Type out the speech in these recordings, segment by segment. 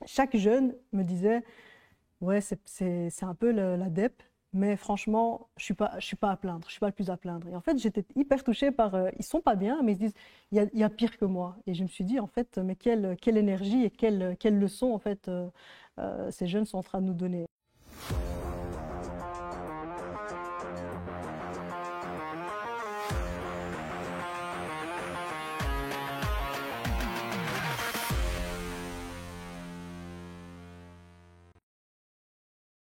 chaque jeune me disait, ouais, c'est un peu la dep, mais franchement, je suis pas à plaindre, je suis pas le plus à plaindre. Et en fait, j'étais hyper touchée par, ils sont pas bien, mais ils se disent, il y a pire que moi. Et je me suis dit, en fait, mais quelle énergie et quelle leçon, en fait, ces jeunes sont en train de nous donner.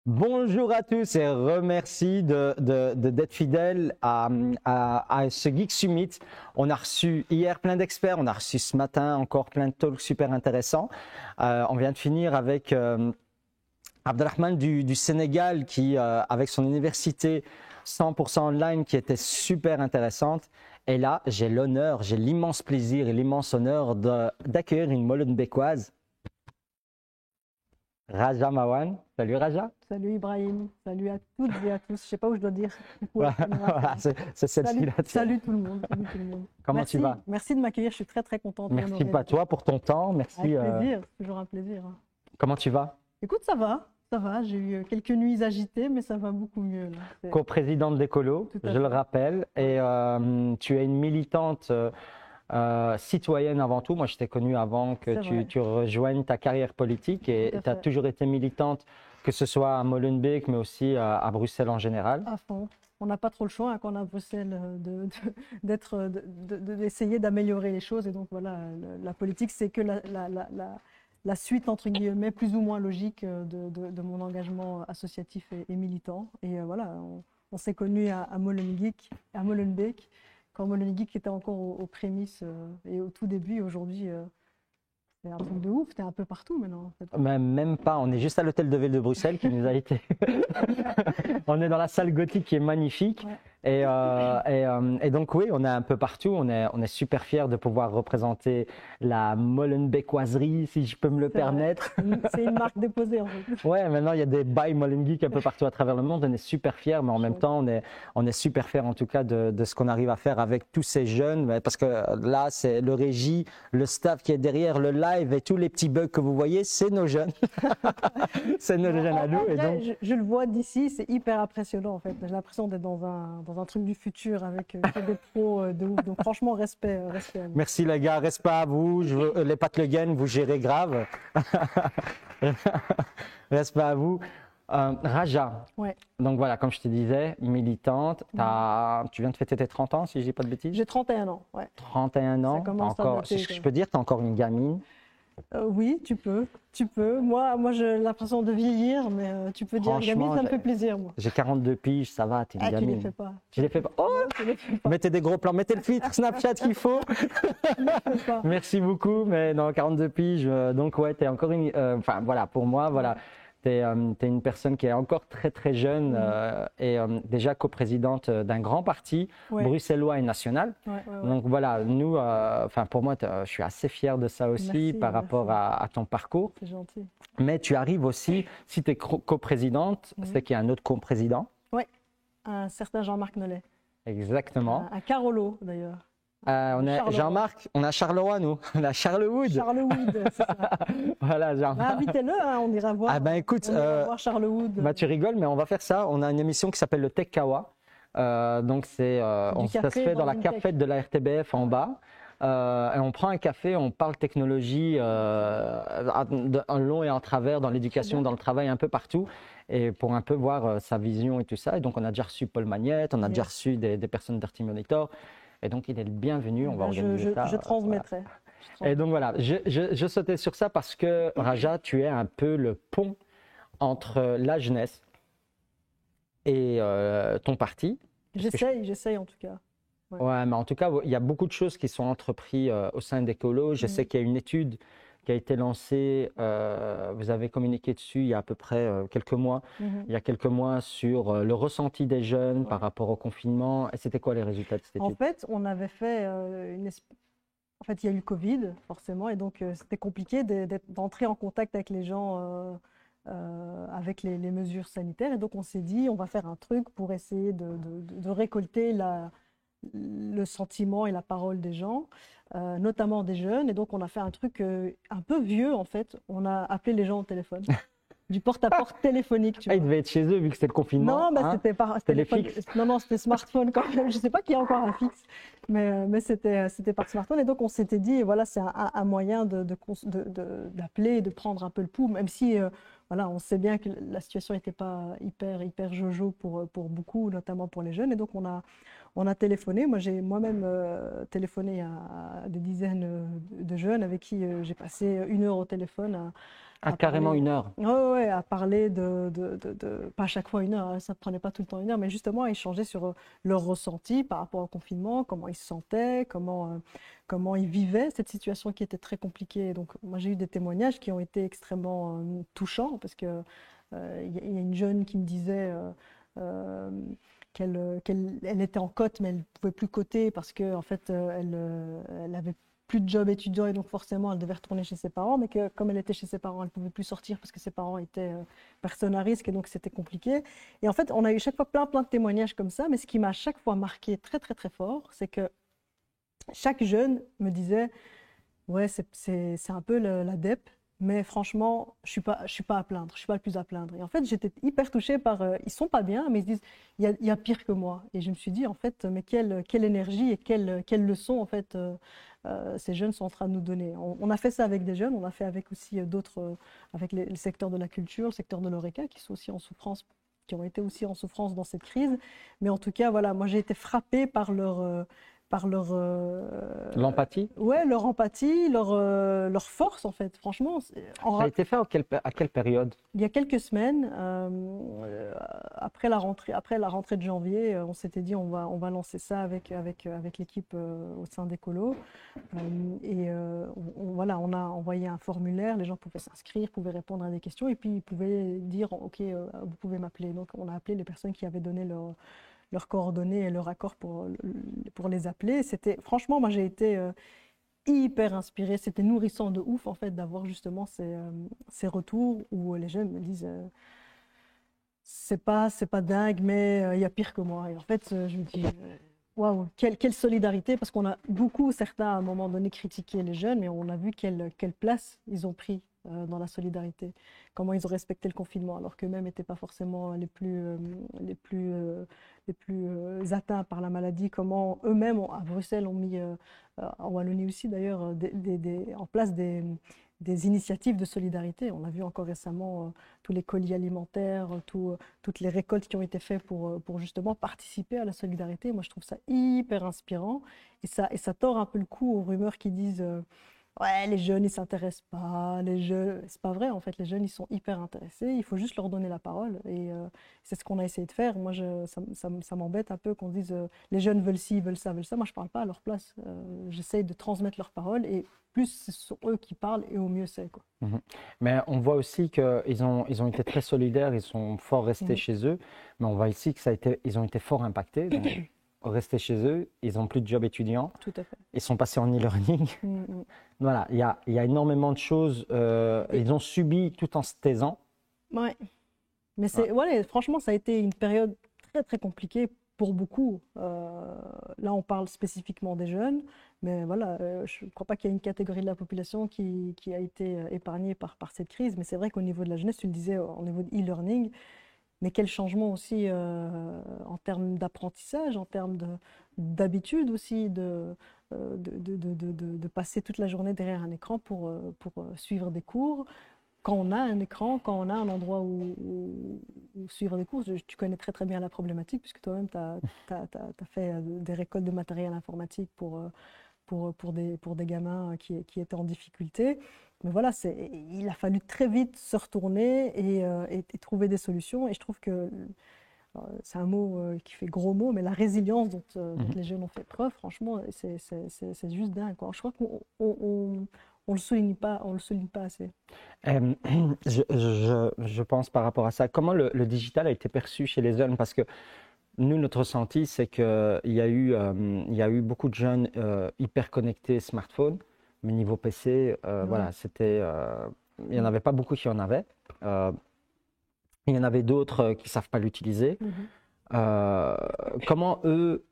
Bonjour à tous et remercie d'être fidèles à ce Geek Summit. On a reçu hier plein d'experts, on a reçu ce matin encore plein de talks super intéressants. On vient de finir avec Abdelrahman du Sénégal qui, avec son université 100% online qui était super intéressante. Et là, j'ai l'honneur, j'ai l'immense plaisir et l'immense honneur d'accueillir une Molenbeekoise, Raja Mawan. Salut Raja. Salut Ibrahim, salut à toutes et à tous. Je sais pas où je dois dire. Voilà, c'est celle-ci-là. Salut tout le monde. Salut tout le monde. Comment tu vas? Merci de m'accueillir. Je suis très très contente. Merci à toi pour ton temps. Merci. Avec plaisir, c'est toujours un plaisir. Comment tu vas? Écoute, ça va. J'ai eu quelques nuits agitées, mais ça va beaucoup mieux là. Co-présidente d'Écolo, je le rappelle, et tu es une militante citoyenne avant tout. Moi, je t'ai connue avant que tu rejoignes ta carrière politique et tu as toujours été militante, que ce soit à Molenbeek, mais aussi à Bruxelles en général. À fond. On n'a pas trop le choix hein, quand on est à Bruxelles d'essayer d'améliorer les choses. Et donc voilà, la politique, c'est que la suite, entre guillemets, plus ou moins logique de mon engagement associatif et militant. Et voilà, on s'est connus à Molenbeek, quand Molenbeek était encore aux prémices et au tout début. Aujourd'hui, c'est un truc de ouf, t'es un peu partout maintenant. En fait. Même pas, on est juste à l'hôtel de ville de Bruxelles qui nous a été. On est dans la salle gothique qui est magnifique. Ouais. Et donc, oui, on est un peu partout. On est super fiers de pouvoir représenter la Molenbeekoiserie, si je peux me le permettre. C'est une marque déposée en fait. Ouais, maintenant il y a des Buy Molengeek un peu partout à travers le monde. On est super fiers, mais en même temps, on est super fiers en tout cas de ce qu'on arrive à faire avec tous ces jeunes. Parce que là, c'est le régie, le staff qui est derrière, le live et tous les petits bugs que vous voyez, c'est nos jeunes. C'est nos jeunes à nous. Et donc... je le vois d'ici, c'est hyper impressionnant en fait. J'ai l'impression d'être dans un truc du futur avec des pros de ouf. Donc franchement, respect à vous. Merci les gars, respect à vous. Les Pat Le Guen, vous gérez grave. Respect à vous. Raja, ouais. Donc voilà, comme je te disais, militante, tu viens de fêter tes 30 ans, si je dis pas de bêtises? J'ai 31 ans, ouais. 31 ans, encore, si je peux dire, tu es encore une gamine. Oui, tu peux. Moi j'ai l'impression de vieillir, mais tu peux dire gamine, ça me fait plaisir, moi. J'ai 42 piges, ça va, t'es une gamine. Tu les fais pas. Je les fais pas. Oh, mettez des gros plans, mettez le filtre Snapchat qu'il faut. Merci beaucoup, mais non, 42 piges, donc ouais, t'es encore une... Enfin, voilà, pour moi, voilà. Tu es une personne qui est encore très très jeune et déjà coprésidente d'un grand parti bruxellois et national. Donc voilà, nous, pour moi, je suis assez fier de ça aussi par rapport à ton parcours. C'est gentil. Mais tu arrives aussi, si tu es coprésidente, c'est qu'il y a un autre coprésident. Oui, un certain Jean-Marc Nollet. Exactement. Un Carolo d'ailleurs. On a Jean-Marc, on a Charleroi, nous. On a Charlewood. Charlewood, c'est ça. Voilà, Jean-Marc. Invitez-le, hein, on ira voir. Ah ben écoute, on ira voir Charlewood. Bah, tu rigoles, mais on va faire ça. On a une émission qui s'appelle le Tech Kawa. Donc ça se fait dans la cafette de la RTBF en bas. Et on prend un café, on parle technologie en long et en travers, dans l'éducation, dans le travail, un peu partout. Et pour un peu voir sa vision et tout ça. Et donc on a déjà reçu Paul Magnette, on a déjà reçu des personnes d'Arty Monitor. Et donc, il est le bienvenu, on va organiser ça. Je transmettrai. Voilà. Et donc, voilà, je sautais sur ça parce que, Raja, tu es un peu le pont entre la jeunesse et ton parti. J'essaye en tout cas. Ouais, mais en tout cas, il y a beaucoup de choses qui sont entreprises au sein d'Écolo. Je sais qu'il y a une étude qui a été lancée, vous avez communiqué dessus il y a à peu près quelques mois, il y a quelques mois sur le ressenti des jeunes par rapport au confinement. Et c'était quoi les résultats de cette étude? En fait, on avait fait En fait, il y a eu le Covid, forcément, et donc c'était compliqué d'entrer en contact avec les gens avec les mesures sanitaires. Et donc on s'est dit, on va faire un truc pour essayer de récolter le sentiment et la parole des gens, notamment des jeunes. Et donc, on a fait un truc un peu vieux, en fait. On a appelé les gens au téléphone. Du porte-à-porte téléphonique, tu Ah, ils vois. devaient être chez eux vu que c'était le confinement. Non, bah, Hein. c'était pas C'était les téléphone. fixes. Non, c'était smartphone quand même. Je sais pas qu'il y a encore un fixe, mais c'était par smartphone. Et donc, on s'était dit, voilà, c'est un moyen d'appeler et de prendre un peu le pouls, même si, voilà, on sait bien que la situation n'était pas hyper jojo pour beaucoup, notamment pour les jeunes. Et donc, on a téléphoné. Moi, j'ai moi-même téléphoné à des dizaines de jeunes avec qui j'ai passé 1 heure au téléphone Ah, à carrément parler. 1 heure. Ouais, à parler pas à chaque fois 1 heure, hein, ça ne prenait pas tout le temps 1 heure, mais justement à échanger sur leur ressenti par rapport au confinement, comment ils se sentaient, comment ils vivaient cette situation qui était très compliquée. Donc, moi, j'ai eu des témoignages qui ont été extrêmement touchants parce que il y a une jeune qui me disait euh, qu'elle était en cote, mais elle ne pouvait plus coter parce que en fait, elle avait plus de job étudiant et donc forcément elle devait retourner chez ses parents, mais que comme elle était chez ses parents, elle ne pouvait plus sortir parce que ses parents étaient personnes à risque et donc c'était compliqué. Et en fait, on a eu chaque fois plein de témoignages comme ça, mais ce qui m'a chaque fois marqué très fort, c'est que chaque jeune me disait, ouais, c'est un peu la dep, mais franchement, je suis pas à plaindre, je suis pas le plus à plaindre. Et en fait, j'étais hyper touchée par, ils sont pas bien, mais ils se disent, il y a pire que moi. Et je me suis dit, en fait, mais quelle énergie et quelle leçon, en fait, ces jeunes sont en train de nous donner. On a fait ça avec des jeunes, on a fait avec aussi d'autres, avec le secteur de la culture, le secteur de l'ORECA, qui sont aussi en souffrance, qui ont été aussi en souffrance dans cette crise. Mais en tout cas, voilà, moi j'ai été frappée par L'empathie? ouais, leur empathie, leur force en fait. Franchement, Ça a été fait à quelle période? il y a quelques semaines, après la rentrée de janvier, on s'était dit on va lancer ça avec l'équipe au sein d'Ecolo. Voilà, on a envoyé un formulaire, les gens pouvaient s'inscrire, pouvaient répondre à des questions et puis ils pouvaient dire ok, vous pouvez m'appeler. Donc on a appelé les personnes qui avaient donné leurs coordonnées et leur accord pour les appeler. C'était, franchement, moi j'ai été hyper inspirée. C'était nourrissant de ouf en fait d'avoir justement ces retours où les jeunes me disent c'est pas dingue, mais il y a pire que moi. Et en fait, je me dis waouh, quelle solidarité, parce qu'on a beaucoup, certains à un moment donné, critiqué les jeunes, mais on a vu quelle place ils ont pris dans la solidarité, comment ils ont respecté le confinement, alors qu'eux-mêmes n'étaient pas forcément les plus atteints par la maladie, comment eux-mêmes, à Bruxelles, ont mis, en Wallonie aussi d'ailleurs, en place des initiatives de solidarité. On a vu encore récemment tous les colis alimentaires, toutes les récoltes qui ont été faites pour justement participer à la solidarité. Moi, je trouve ça hyper inspirant et ça tord un peu le cou aux rumeurs qui disent ouais, les jeunes, ils s'intéressent pas, les jeunes, c'est pas vrai en fait, les jeunes, ils sont hyper intéressés, il faut juste leur donner la parole et c'est ce qu'on a essayé de faire. Moi, ça m'embête un peu qu'on dise les jeunes veulent ci, veulent ça, veulent ça. Moi, je parle pas à leur place, j'essaye de transmettre leur parole et plus ce sont eux qui parlent et au mieux c'est quoi. Mais on voit aussi qu'ils ont été très solidaires, ils sont fort restés chez eux, mais on voit ici que ils ont été fort impactés. Donc, restés chez eux, ils n'ont plus de job étudiant, Tout à fait. ils sont passés en e-learning. Voilà, il y a énormément de choses, ils ont subi tout en se taisant. Ouais. Mais voilà, franchement, ça a été une période très compliquée pour beaucoup. Là, on parle spécifiquement des jeunes, mais voilà, je ne crois pas qu'il y ait une catégorie de la population qui a été épargnée par cette crise. Mais c'est vrai qu'au niveau de la jeunesse, tu le disais, au niveau de e-learning, mais quel changement aussi en termes d'apprentissage, en termes d'habitude aussi, de passer toute la journée derrière un écran pour suivre des cours. Quand on a un écran, quand on a un endroit où suivre des cours, tu connais très bien la problématique, puisque toi-même, tu as fait des récoltes de matériel informatique pour des gamins qui étaient en difficulté. Mais voilà, il a fallu très vite se retourner et trouver des solutions. Et je trouve que c'est un mot qui fait gros mot, mais la résilience dont les jeunes ont fait preuve, franchement, c'est juste dingue, quoi. Je crois qu'on le souligne pas assez. Je pense par rapport à ça, comment le digital a été perçu chez les jeunes? Parce que nous, notre ressenti, c'est qu'il y a eu beaucoup de jeunes hyper connectés smartphone, mais niveau PC, voilà, il n'y en avait pas beaucoup qui en avaient. Il y en avait d'autres qui ne savent pas l'utiliser. Comment eux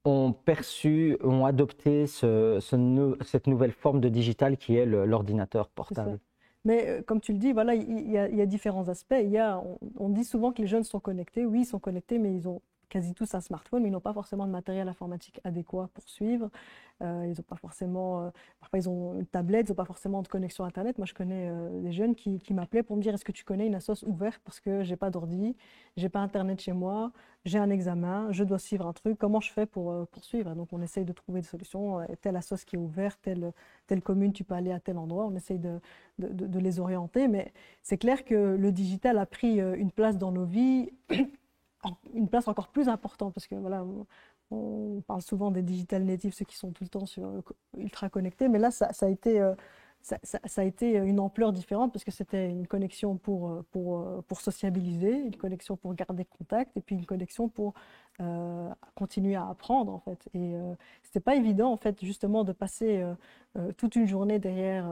ont perçu, ont adopté cette nouvelle forme de digital qui est l'ordinateur C'est ça. portable. Mais comme tu le dis, voilà, il y a différents aspects. On dit souvent que les jeunes sont connectés. Oui, ils sont connectés, mais ils ont quasi tous un smartphone, mais ils n'ont pas forcément de matériel informatique adéquat pour suivre. Ils n'ont pas forcément, parfois ils ont une tablette, ils n'ont pas forcément de connexion Internet. Moi, je connais des jeunes qui m'appelaient pour me dire, est-ce que tu connais une assoce ouverte parce que j'ai pas d'ordi, j'ai pas Internet chez moi, j'ai un examen, je dois suivre un truc, comment je fais pour suivre? Donc, on essaye de trouver des solutions. Telle assoce qui est ouverte, telle commune, tu peux aller à tel endroit. On essaye de les orienter, mais c'est clair que le digital a pris une place dans nos vies, une place encore plus importante, parce que voilà, on parle souvent des digital natives, ceux qui sont tout le temps ultra connectés, mais là, ça a été, ça a été une ampleur différente, parce que c'était une connexion pour sociabiliser, une connexion pour garder contact, et puis une connexion pour continuer à apprendre, en fait. Et c'était pas évident, en fait, justement, de passer toute une journée derrière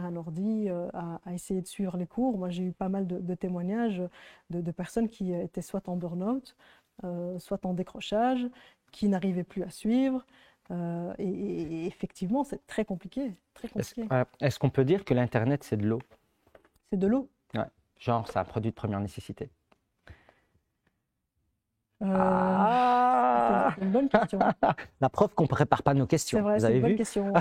un ordi à essayer de suivre les cours. Moi, j'ai eu pas mal de témoignages de personnes qui étaient soit en burn-out, soit en décrochage, qui n'arrivaient plus à suivre. Et effectivement, c'est très compliqué, très compliqué. Est-ce qu'on peut dire que l'Internet, c'est de l'eau? C'est de l'eau. Ouais. Genre, c'est un produit de première nécessité. C'est une bonne question. La preuve qu'on ne prépare pas nos questions. C'est vrai, Vous c'est avez une bonne vu? question.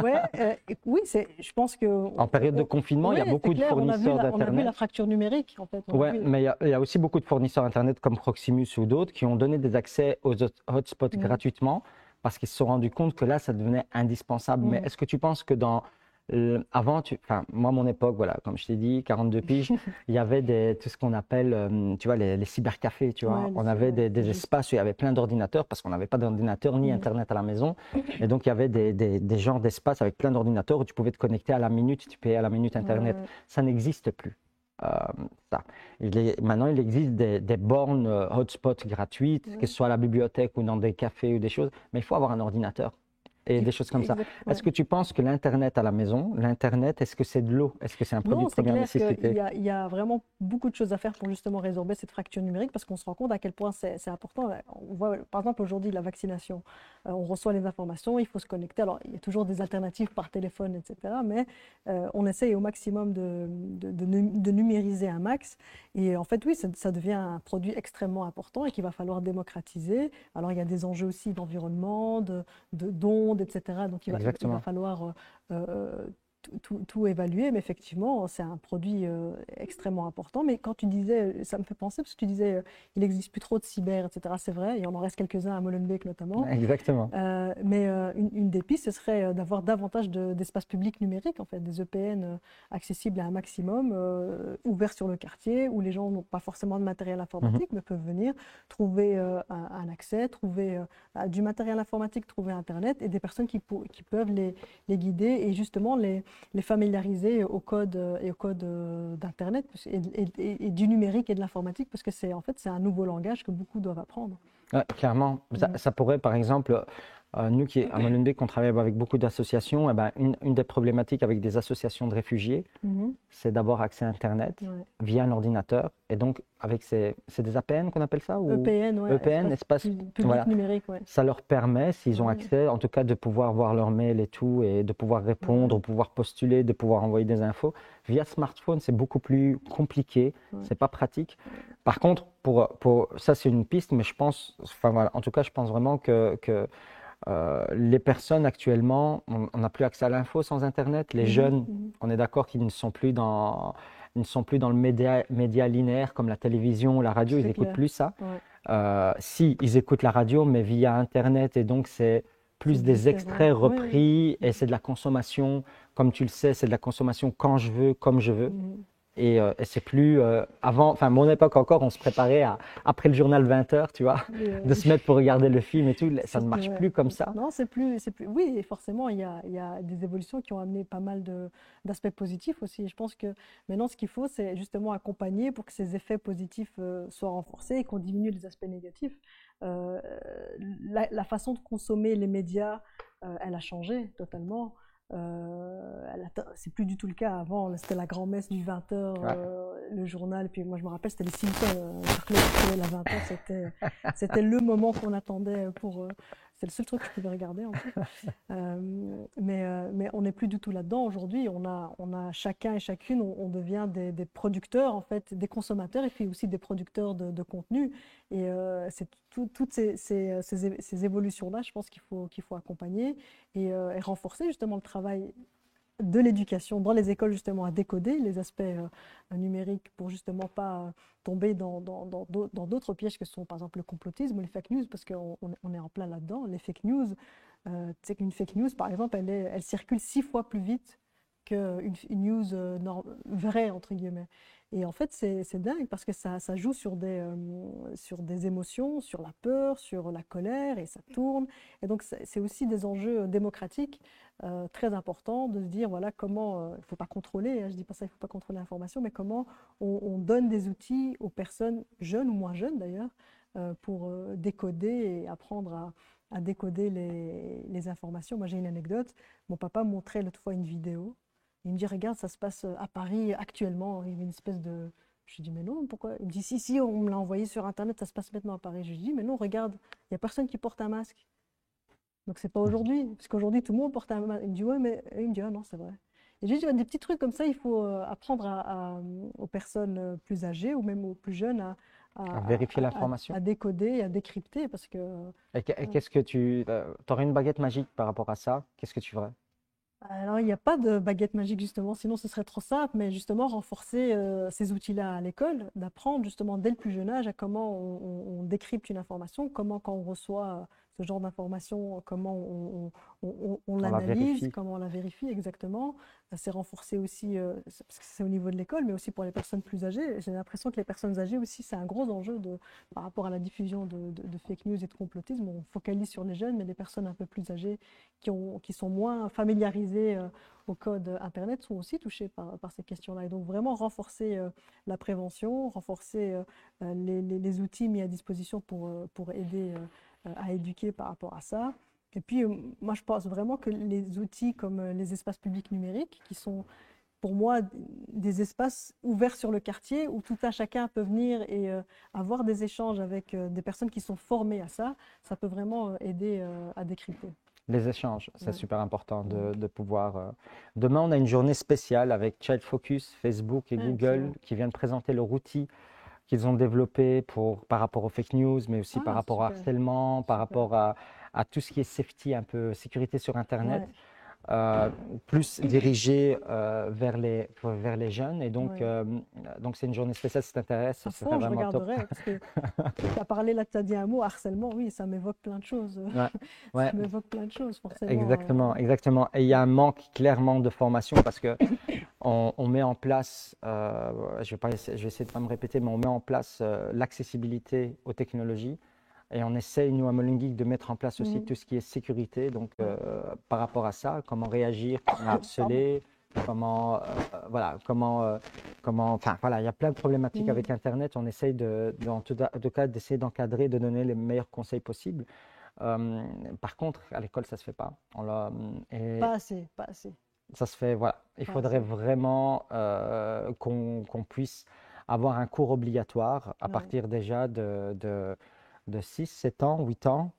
Ouais, oui, je pense que... En période de confinement, il y a beaucoup de fournisseurs On a vu la d'Internet. fracture numérique, en fait. Ouais, mais il y a aussi beaucoup de fournisseurs Internet comme Proximus ou d'autres qui ont donné des accès aux hotspots gratuitement parce qu'ils se sont rendus compte que là, ça devenait indispensable. Mais est-ce que tu penses que avant, enfin, moi, à mon époque, voilà, comme je t'ai dit, 42 piges, il y avait tout ce qu'on appelle, tu vois, les cybercafés, tu vois. Ouais, On avait des espaces où il y avait plein d'ordinateurs parce qu'on n'avait pas d'ordinateur ni Internet à la maison. Et donc, il y avait des genres d'espaces avec plein d'ordinateurs où tu pouvais te connecter à la minute, tu payais à la minute Internet. Ça n'existe plus. Ça. Maintenant, il existe des bornes hotspots gratuites, que ce soit à la bibliothèque ou dans des cafés ou des choses, mais il faut avoir un ordinateur et des choses comme ça. Est-ce que tu penses que l'Internet à la maison, l'Internet, est-ce que c'est de l'eau? Est-ce que c'est un produit de première nécessité? Il y a vraiment beaucoup de choses à faire pour justement résorber cette fracture numérique parce qu'on se rend compte à quel point c'est important. On voit, par exemple, aujourd'hui, la vaccination. On reçoit les informations, il faut se connecter. Alors, il y a toujours des alternatives par téléphone, etc. Mais on essaye au maximum de numériser un max. Et en fait, oui, ça devient un produit extrêmement important et qu'il va falloir démocratiser. Alors, il y a des enjeux aussi d'environnement, d'ondes, etc. Donc, il va falloir tout évaluer, mais effectivement, c'est un produit extrêmement important. Mais quand tu disais, ça me fait penser, parce que tu disais, il n'existe plus trop de cyber, etc. C'est vrai, il en reste quelques-uns à Molenbeek notamment. Exactement. Mais une des pistes, ce serait d'avoir davantage d'espaces publics numériques, en fait, des EPN accessibles à un maximum, ouverts sur le quartier, où les gens n'ont pas forcément de matériel informatique, mais peuvent venir trouver un accès, trouver du matériel informatique, trouver Internet, et des personnes qui peuvent les guider et justement les familiariser au code d'Internet et du numérique et de l'informatique, parce que c'est un nouveau langage que beaucoup doivent apprendre. Ouais, clairement, ça pourrait par exemple, nous qui à Molenbeek, on travaille avec beaucoup d'associations, et ben, une des problématiques avec des associations de réfugiés, c'est d'avoir accès à Internet via un ordinateur. Et donc, c'est des APN qu'on appelle ça ou EPN, ouais, EPN, espace public numérique. Ouais. Ça leur permet, s'ils ont accès, en tout cas, de pouvoir voir leur mail et tout, et de pouvoir répondre, de pouvoir postuler, de pouvoir envoyer des infos. Via smartphone, c'est beaucoup plus compliqué, c'est pas pratique. Par contre, ça c'est une piste, mais je pense, enfin voilà, en tout cas, je pense vraiment que les personnes actuellement, on n'a plus accès à l'info sans Internet. Les jeunes, on est d'accord qu'ils ne sont plus dans le média linéaire comme la télévision ou la radio, ils n'écoutent plus ça. Si, ils écoutent la radio, mais via Internet, et donc c'est plus des extraits repris, et c'est de la consommation, comme tu le sais, c'est de la consommation quand je veux, comme je veux. Et c'est plus avant, enfin mon époque encore, on se préparait après le journal 20h, tu vois, de se mettre pour regarder le film et tout. Ça ne marche plus comme ça. Non, c'est plus. Oui, et forcément, il y a des évolutions qui ont amené pas mal d'aspects positifs aussi. Je pense que maintenant, ce qu'il faut, c'est justement accompagner pour que ces effets positifs soient renforcés et qu'on diminue les aspects négatifs. La façon de consommer les médias, elle a changé totalement. C'est plus du tout le cas. Avant, c'était la grand-messe du 20h, le journal, et puis moi je me rappelle, c'était les Simpsons, la 20h, c'était le moment qu'on attendait pour C'est le seul truc que je pouvais regarder en plus. Mais on n'est plus du tout là-dedans aujourd'hui. On a chacun et chacune, on devient des producteurs, en fait, des consommateurs et puis aussi des producteurs de contenu. Et c'est toutes ces évolutions-là, je pense qu'il faut accompagner et renforcer justement le travail de l'éducation dans les écoles justement à décoder les aspects numériques pour justement pas tomber dans d'autres pièges que sont par exemple le complotisme ou les fake news parce qu'on est en plein là-dedans. Les fake news, tu sais qu'une fake news par exemple, elle circule 6 fois plus vite qu'une news vraie entre guillemets. Et en fait, c'est dingue parce que ça joue sur des émotions, sur la peur, sur la colère, et ça tourne. Et donc, c'est aussi des enjeux démocratiques très importants de se dire, voilà, comment, il ne faut pas contrôler, hein, je ne dis pas ça, il ne faut pas contrôler l'information, mais comment on donne des outils aux personnes jeunes ou moins jeunes d'ailleurs, pour décoder et apprendre à décoder les informations. Moi, j'ai une anecdote. Mon papa me montrait l'autre fois une vidéo. Il me dit, regarde, ça se passe à Paris actuellement. Il y avait une espèce de... Je lui dis, mais non, pourquoi? Il me dit, si, on me l'a envoyé sur Internet, ça se passe maintenant à Paris. Je lui dis, mais non, regarde, il n'y a personne qui porte un masque. Donc, c'est pas aujourd'hui, parce qu'aujourd'hui, tout le monde porte un masque. Il me dit, ouais, mais... Il me dit, ah non, c'est vrai. Et je lui dis, des petits trucs comme ça, il faut apprendre aux personnes plus âgées ou même aux plus jeunes À vérifier l'information. à décoder, à décrypter, parce que... Et qu'est-ce que tu aurais une baguette magique par rapport à ça? Qu'est-ce que tu ferais? Alors, il n'y a pas de baguette magique, justement, sinon ce serait trop simple, mais justement renforcer ces outils-là à l'école, d'apprendre justement dès le plus jeune âge à comment on décrypte une information, comment quand on reçoit ce genre d'information, comment on On la l'analyse, vérifie. comment on la vérifie exactement. C'est renforcer aussi, parce que c'est au niveau de l'école, mais aussi pour les personnes plus âgées. J'ai l'impression que les personnes âgées aussi, c'est un gros enjeu par rapport à la diffusion de fake news et de complotisme. On focalise sur les jeunes, mais les personnes un peu plus âgées qui sont moins familiarisés au code Internet sont aussi touchés par ces questions-là. Et donc vraiment renforcer la prévention, renforcer les outils mis à disposition pour aider à éduquer par rapport à ça. Et puis moi je pense vraiment que les outils comme les espaces publics numériques, qui sont pour moi des espaces ouverts sur le quartier où tout un chacun peut venir et avoir des échanges avec des personnes qui sont formées à ça, ça peut vraiment aider à décrypter. Les échanges, c'est Ouais. super important de pouvoir. Demain, on a une journée spéciale avec Child Focus, Facebook et Google Excellent. qui viennent présenter leur outil qu'ils ont développé par rapport aux fake news, mais aussi par rapport au Super, harcèlement, par super. rapport à tout ce qui est safety, un peu sécurité sur Internet. Ouais, Plus dirigé vers les jeunes. Et donc, ouais. donc c'est une journée spéciale si ça t'intéresse, À ce serait fond, je vraiment top. regarderai, parce que tu as parlé là, tu as dit un mot, harcèlement, oui, ça m'évoque plein de choses. Ouais, ouais, Ça m'évoque plein de choses, forcément. exactement, exactement. Et il y a un manque clairement de formation parce que on met en place, je vais essayer de ne pas me répéter, mais on met en place l'accessibilité aux technologies. Et on essaye, nous, à Molengeek, de mettre en place aussi tout ce qui est sécurité. Donc, par rapport à ça, comment réagir quand on est harcelé, enfin, voilà, il y a plein de problématiques avec Internet. On essaye en tout cas, d'essayer d'encadrer, de donner les meilleurs conseils possibles. Par contre, à l'école, ça se fait pas. Et Pas assez, pas assez. ça se fait, voilà. Il Pas faudrait assez. vraiment qu'on puisse avoir un cours obligatoire à Ouais. partir déjà de 6, 7 ans, 8 ans,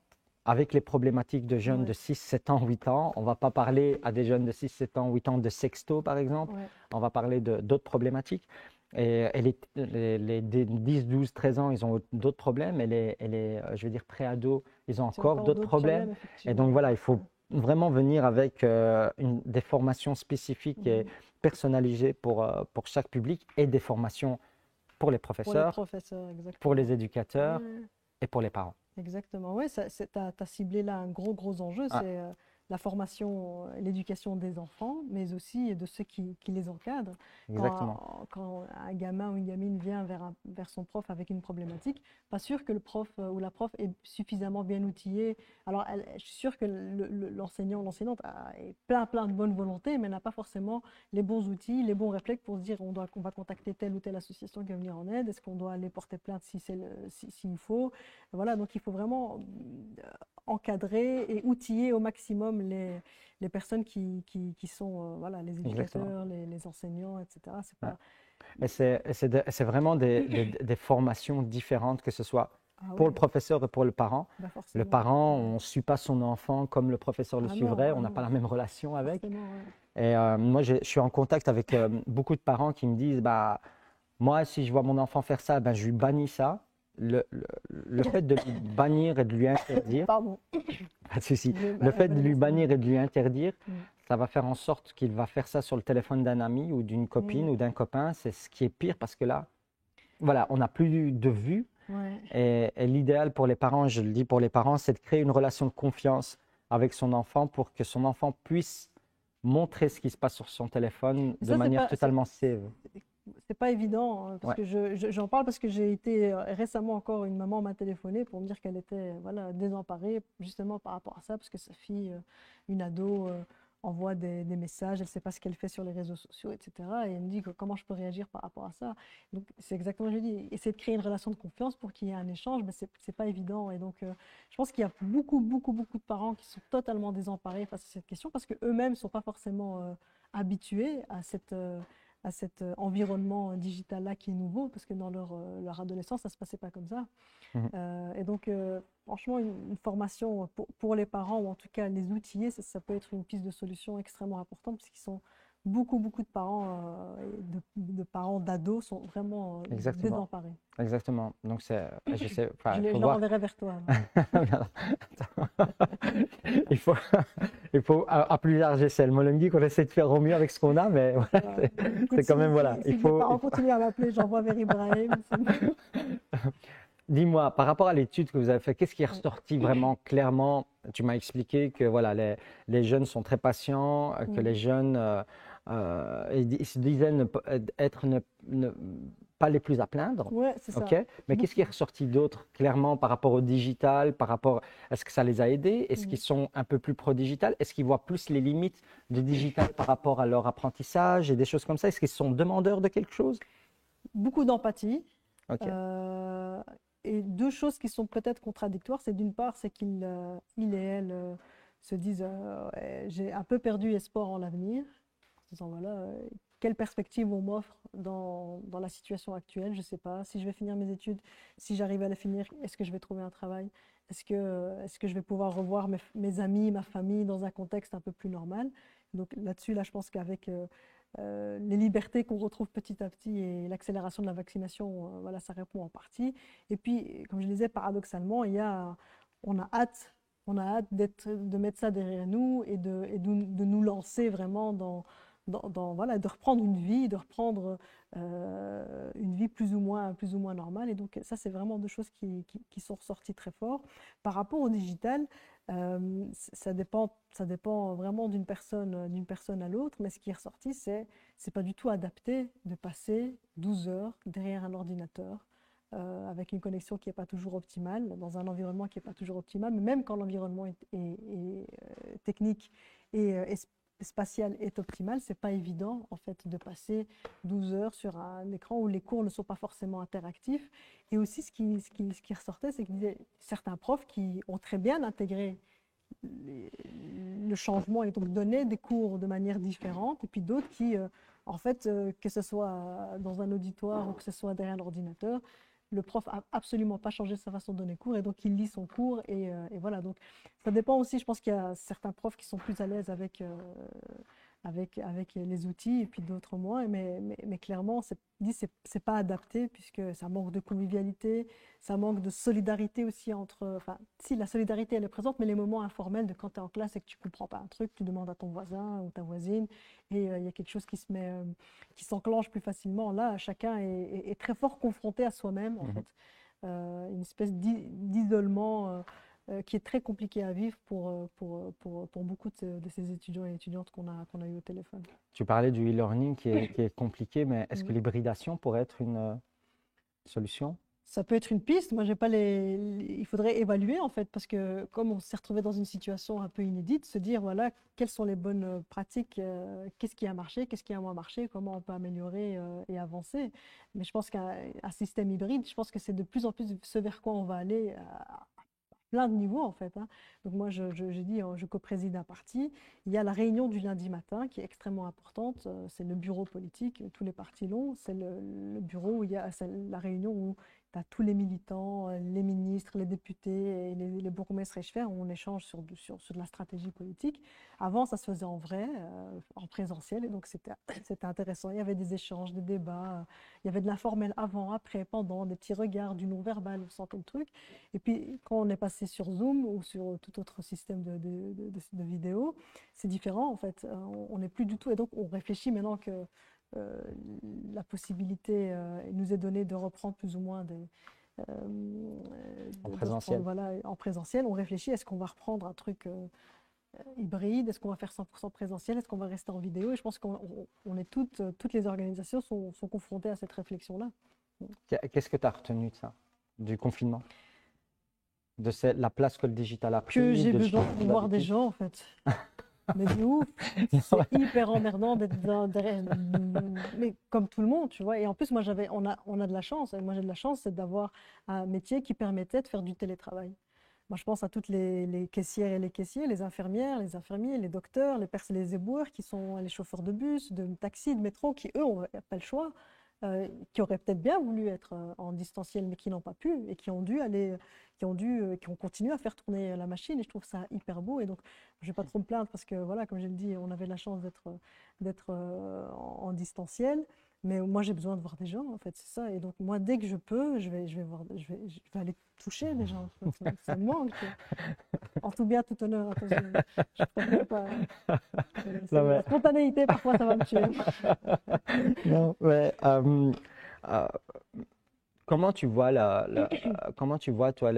avec les problématiques de jeunes Ouais. de 6, 7 ans, 8 ans. On ne va pas parler à des jeunes de 6, 7 ans, 8 ans de sexto, par exemple. Ouais. On va parler d'autres problématiques. Et les 10, 12, 13 ans, ils ont d'autres problèmes. Je veux dire, pré-ados, ils ont C'est encore encore d'autres d'autres problèmes. problèmes, Et effectivement. donc, voilà, il faut vraiment venir avec des formations spécifiques et personnalisées pour chaque public et des formations pour les Pour les professeurs, professeurs, exactement. pour les éducateurs Ouais, et pour les parents. exactement. Oui, tu as ciblé là un gros enjeu, Ah, c'est la formation, l'éducation des enfants, mais aussi de ceux qui les encadrent. exactement. Quand un gamin ou une gamine vient vers son prof avec une problématique, pas sûr que le prof ou la prof est suffisamment bien outillé. Alors, je suis sûre que l'enseignant ou l'enseignante a plein de bonne volonté, mais n'a pas forcément les bons outils, les bons réflexes pour se dire on va contacter telle ou telle association qui va venir en aide, est-ce qu'on doit aller porter plainte s'il faut. Voilà, donc il faut vraiment encadrer et outiller au maximum les personnes qui sont voilà, les Exactement. éducateurs, les enseignants, etc. C'est Ouais. pas... Et c'est vraiment des formations différentes, que ce soit Ah pour ouais, le professeur et pour le parent. bah Le forcément. parent, on ne suit pas son enfant comme le professeur le Ah suivrait, non, on ah n'a pas non, la même relation avec. forcément, ouais. Et moi, je suis en contact avec beaucoup de parents qui me disent, bah, moi, si je vois mon enfant faire ça, ben, je lui bannis ça. Le fait de lui bannir et de lui interdire, Pardon. pas de souci, Je vais le fait de avaler lui la semaine. bannir et de lui interdire, Mm. ça va faire en sorte qu'il va faire ça sur le téléphone d'un ami ou d'une copine Mm. ou d'un copain. C'est ce qui est pire parce que là, voilà, on n'a plus de vue. Ouais. Et l'idéal pour les parents, je le dis pour les parents, c'est de créer une relation de confiance avec son enfant pour que son enfant puisse montrer ce qui se passe sur son téléphone Et de ça, manière totalement safe. c'est pas évident, hein, parce Ouais. que j'en parle parce que j'ai été récemment encore, une maman m'a téléphoné pour me dire qu'elle était voilà, désemparée justement par rapport à ça, parce que sa fille, une ado, envoie des messages, elle ne sait pas ce qu'elle fait sur les réseaux sociaux, etc. Et elle me dit comment je peux réagir par rapport à ça. Donc c'est exactement ce que je dis, essayer de créer une relation de confiance pour qu'il y ait un échange, mais c'est pas évident. Et donc je pense qu'il y a beaucoup, beaucoup, beaucoup de parents qui sont totalement désemparés face à cette question parce qu'eux-mêmes ne sont pas forcément habitués à cet environnement digital-là qui est nouveau, parce que dans leur adolescence, ça ne se passait pas comme ça. Mhm. Et donc, franchement, une formation pour les parents, ou en tout cas les outiller, ça peut être une piste de solution extrêmement importante, parce qu'ils sont beaucoup, beaucoup de parents, de parents d'ados sont vraiment Exactement. désemparés. Exactement. Donc, je sais, enfin, il Je faut leur voir. enverrai vers toi. il faut, il faut à plus large échelle. Moi, le dit qu'on essaie de faire au mieux avec ce qu'on a, mais voilà, Écoute, c'est quand même, voilà. si mes parents continuent à m'appeler, j'envoie vers Ibrahim. Dis-moi, par rapport à l'étude que vous avez faite, qu'est-ce qui est Ouais. ressorti vraiment clairement? Tu m'as expliqué que voilà, les jeunes sont très patients, que les jeunes ils se disaient être pas les plus à plaindre. Ouais, c'est OK? ça. Mais qu'est-ce qui est ressorti d'autre clairement par rapport au digital, est-ce que ça les a aidés? Est-ce qu'ils sont un peu plus pro-digital? Est-ce qu'ils voient plus les limites du digital par rapport à leur apprentissage et des choses comme ça? Est-ce qu'ils sont demandeurs de quelque chose? Beaucoup d'empathie. OK. Et deux choses qui sont peut-être contradictoires, c'est d'une part, c'est qu'il il et elle se disent ouais, j'ai un peu perdu espoir en l'avenir, en se disant voilà, quelle perspective on m'offre dans la situation actuelle, je ne sais pas, si je vais finir mes études, si j'arrive à les finir, est-ce que je vais trouver un travail, est-ce que je vais pouvoir revoir mes amis, ma famille dans un contexte un peu plus normal. Donc là-dessus, là, je pense qu'avec les libertés qu'on retrouve petit à petit et l'accélération de la vaccination, voilà, ça répond en partie. Et puis, comme je disais, paradoxalement, on a hâte, on a hâte de mettre ça derrière nous et de nous lancer vraiment voilà, de reprendre une vie plus ou moins normale. Et donc, ça, c'est vraiment deux choses qui sont ressorties très fort. Par rapport au digital, ça dépend vraiment d'une personne à l'autre, mais ce qui est ressorti, c'est pas du tout adapté de passer 12 heures derrière un ordinateur avec une connexion qui n'est pas toujours optimale, dans un environnement qui n'est pas toujours optimal, mais même quand l'environnement est technique et spatial est optimal, c'est pas évident en fait de passer 12 heures sur un écran où les cours ne sont pas forcément interactifs. Et aussi ce qui ressortait, c'est qu'il y a certains profs qui ont très bien intégré le changement et donc donner des cours de manière différente, et puis d'autres qui, en fait, que ce soit dans un auditoire ou que ce soit derrière l'ordinateur, le prof a absolument pas changé sa façon de donner cours et donc il lit son cours et voilà. Donc ça dépend aussi, je pense qu'il y a certains profs qui sont plus à l'aise avec les outils et puis d'autres moins, mais clairement, c'est pas adapté puisque ça manque de convivialité, ça manque de solidarité aussi enfin, si la solidarité elle est présente, mais les moments informels de quand tu es en classe et que tu comprends pas un truc, tu demandes à ton voisin ou ta voisine et il y a quelque chose qui s'enclenche plus facilement. Là, chacun est très fort confronté à soi-même en fait. Une espèce d'isolement qui est très compliqué à vivre pour beaucoup de ces étudiants et étudiantes qu'on a eu au téléphone. Tu parlais du e-learning qui est compliqué, mais est-ce que l'hybridation pourrait être une solution? Ça peut être une piste. Moi, j'ai pas il faudrait évaluer en fait, parce que comme on s'est retrouvé dans une situation un peu inédite, se dire voilà, quelles sont les bonnes pratiques, qu'est-ce qui a marché, qu'est-ce qui a moins marché, comment on peut améliorer et avancer. Mais je pense qu'un système hybride, je pense que c'est de plus en plus ce vers quoi on va aller à plein de niveaux en fait. Hein. Donc moi, je dis, je co-préside un parti. Il y a la réunion du lundi matin qui est extrêmement importante. C'est le bureau politique, tous les partis l'ont. C'est le bureau où c'est la réunion où as tous les militants, les ministres, les députés et les bourgmestres et chefs, on échange sur de la stratégie politique. Avant, ça se faisait en vrai, en présentiel, et donc c'était intéressant. Il y avait des échanges, des débats, il y avait de l'informel avant, après, pendant, des petits regards, du non-verbal, on sentait le truc. Et puis, quand on est passé sur Zoom ou sur tout autre système de vidéo, c'est différent, en fait. On n'est plus du tout, et donc on réfléchit maintenant que la possibilité nous est donnée de reprendre plus ou moins En présentiel. Voilà, en présentiel. On réfléchit, est-ce qu'on va reprendre un truc hybride? Est-ce qu'on va faire 100% présentiel? Est-ce qu'on va rester en vidéo? Et je pense qu'on est toutes les organisations sont confrontées à cette réflexion-là. Qu'est-ce que tu as retenu de ça, du confinement? De la place que le digital a pris? Que j'ai besoin de voir des gens, en fait. Mais de ouf, c'est hyper emmerdant d'être derrière, mais comme tout le monde, tu vois. Et en plus, moi, on a de la chance. Et moi, j'ai de la chance, c'est d'avoir un métier qui permettait de faire du télétravail. Moi, je pense à toutes les caissières et les caissiers, les infirmières, les infirmiers, les docteurs, les éboueurs qui sont les chauffeurs de bus, de taxi, de métro, qui, eux, n'ont pas le choix. Qui auraient peut-être bien voulu être en distanciel, mais qui n'ont pas pu et qui ont continué à faire tourner la machine. Et je trouve ça hyper beau. Et donc, je ne vais pas trop me plaindre parce que, voilà, comme je le dis, on avait la chance d'être en distanciel. Mais moi, j'ai besoin de voir des gens, en fait, c'est ça. Et donc, moi, dès que je peux, je vais aller toucher des gens. Ça me manque. En tout bien, tout honneur. Attention, je préfère pas. La spontanéité, parfois, ça va me tuer. Non, mais comment tu vois toi,